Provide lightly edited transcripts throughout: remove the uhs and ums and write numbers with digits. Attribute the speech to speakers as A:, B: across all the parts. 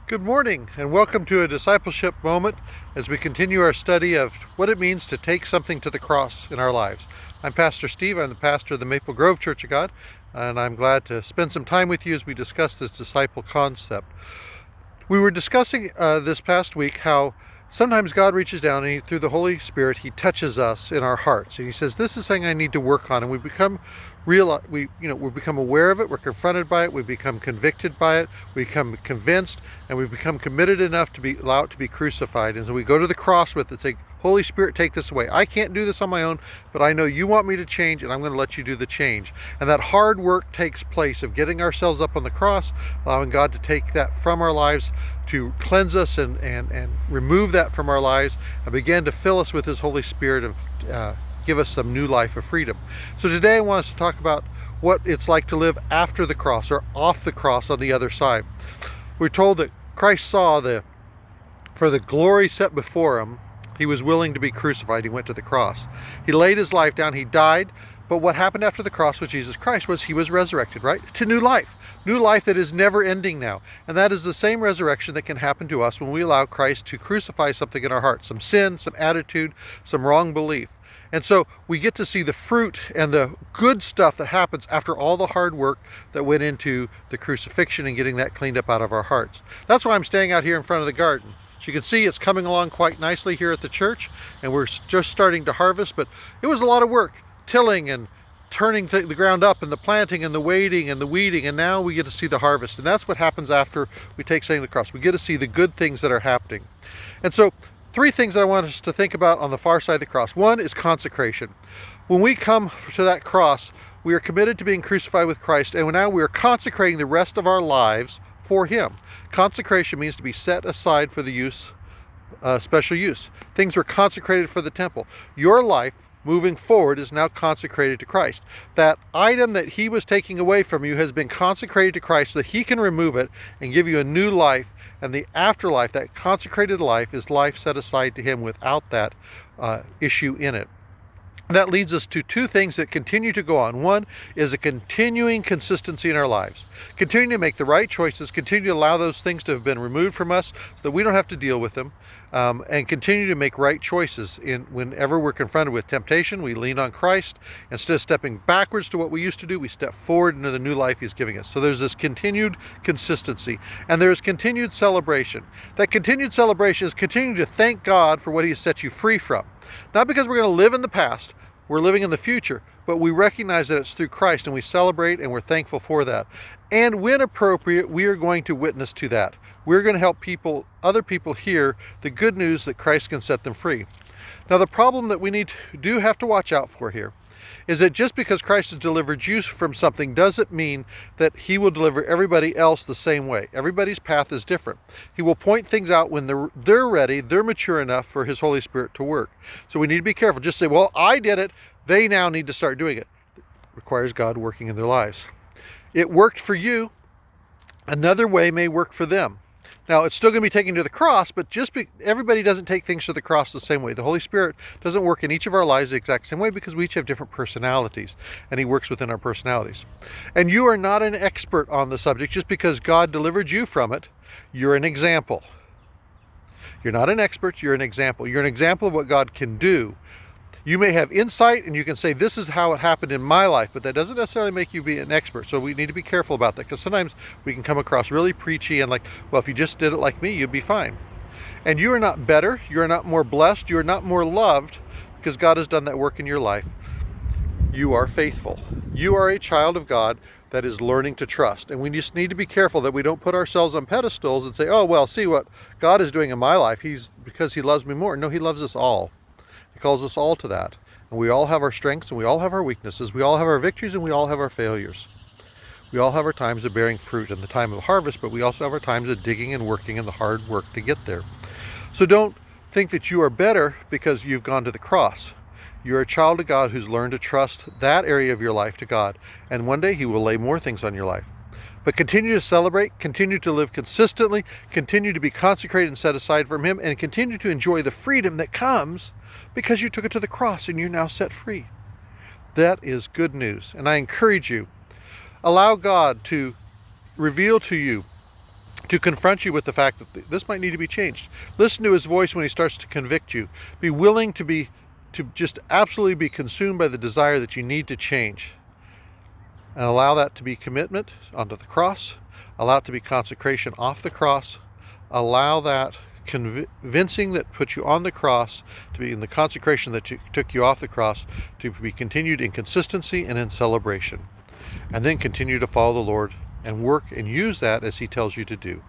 A: Good morning and welcome to a discipleship moment as we continue our study of what it means to take something to the cross in our lives. I'm Pastor Steve. I'm the pastor of the Maple Grove Church of God, and I'm glad to spend some time with you as we discuss this disciple concept. We were discussing this past week how sometimes God reaches down and through the Holy Spirit, He touches us in our hearts. And He says, this is something I need to work on. And we become aware of it. We're confronted by it. We become convicted by it. We become convinced, and we become committed enough to allow it to be crucified. And so we go to the cross with it, say, Holy Spirit, take this away. I can't do this on my own, but I know you want me to change, and I'm going to let you do the change. And that hard work takes place of getting ourselves up on the cross, allowing God to take that from our lives, to cleanse us and remove that from our lives, and begin to fill us with His Holy Spirit and give us some new life of freedom. So today I want us to talk about what it's like to live after the cross, or off the cross on the other side. We're told that Christ saw for the glory set before Him, He was willing to be crucified. He went to the cross. He laid His life down. He died. But what happened after the cross with Jesus Christ was He was resurrected, right? To new life. New life that is never ending now. And that is the same resurrection that can happen to us when we allow Christ to crucify something in our heart. Some sin, some attitude, some wrong belief. And so we get to see the fruit and the good stuff that happens after all the hard work that went into the crucifixion and getting that cleaned up out of our hearts. That's why I'm staying out here in front of the garden. As you can see, it's coming along quite nicely here at the church, and we're just starting to harvest, but it was a lot of work, tilling and turning the ground up and the planting and the wading and the weeding, and now we get to see the harvest. And that's what happens after we take something to the cross. We get to see the good things that are happening. And so three things that I want us to think about on the far side of the cross. One is consecration. When we come to that cross, we are committed to being crucified with Christ, and now we are consecrating the rest of our lives for Him. Consecration means to be set aside for the use, special use. Things were consecrated for the temple. Your life moving forward is now consecrated to Christ. That item that He was taking away from you has been consecrated to Christ so that He can remove it and give you a new life. And the afterlife, that consecrated life, is life set aside to Him without that issue in it. That leads us to two things that continue to go on. One is a continuing consistency in our lives. Continue to make the right choices, continue to allow those things to have been removed from us so that we don't have to deal with them, and continue to make right choices. Whenever we're confronted with temptation, we lean on Christ. Instead of stepping backwards to what we used to do, we step forward into the new life He's giving us. So there's this continued consistency, and there's continued celebration. That continued celebration is continuing to thank God for what He has set you free from. Not because we're going to live in the past, we're living in the future, but we recognize that it's through Christ, and we celebrate and we're thankful for that. And when appropriate, we are going to witness to that. We're going to help other people hear the good news that Christ can set them free. Now, the problem that we do have to watch out for here is that just because Christ has delivered you from something doesn't mean that He will deliver everybody else the same way. Everybody's path is different. He will point things out when they're ready, they're mature enough for His Holy Spirit to work. So we need to be careful. Just say, well, I did it. They now need to start doing it. It requires God working in their lives. It worked for you. Another way may work for them. Now, it's still going to be taken to the cross, but everybody doesn't take things to the cross the same way. The Holy Spirit doesn't work in each of our lives the exact same way because we each have different personalities, and He works within our personalities. And you are not an expert on the subject. Just because God delivered you from it, you're an example. You're not an expert, you're an example. You're an example of what God can do. You may have insight and you can say, this is how it happened in my life, but that doesn't necessarily make you be an expert. So we need to be careful about that, because sometimes we can come across really preachy and like, well, if you just did it like me, you'd be fine. And you are not better, you are not more blessed, you are not more loved because God has done that work in your life. You are faithful. You are a child of God that is learning to trust. And we just need to be careful that we don't put ourselves on pedestals and say, oh, well, see what God is doing in my life, because He loves me more. No, He loves us all. He calls us all to that. And we all have our strengths and we all have our weaknesses. We all have our victories and we all have our failures. We all have our times of bearing fruit and the time of harvest, but we also have our times of digging and working and the hard work to get there. So don't think that you are better because you've gone to the cross. You're a child of God who's learned to trust that area of your life to God. And one day He will lay more things on your life. But continue to celebrate, continue to live consistently, continue to be consecrated and set aside from Him, and continue to enjoy the freedom that comes because you took it to the cross and you're now set free. That is good news. And I encourage you, allow God to reveal to you to confront you with the fact that this might need to be changed. Listen to his voice when he starts to convict you. Be willing to just absolutely be consumed by the desire that you need to change. And allow that to be commitment onto the cross. Allow it to be consecration off the cross. Allow that convincing that put you on the cross to be in the consecration that took you off the cross to be continued in consistency and in celebration. And then continue to follow the Lord and work and use that as he tells you to do.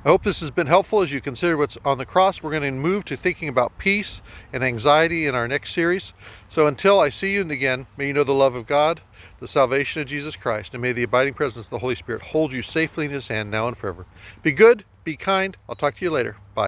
A: I hope this has been helpful as you consider what's on the cross. We're going to move to thinking about peace and anxiety in our next series. So until I see you again, may you know the love of God, the salvation of Jesus Christ, and may the abiding presence of the Holy Spirit hold you safely in his hand now and forever. Be good, be kind. I'll talk to you later. Bye.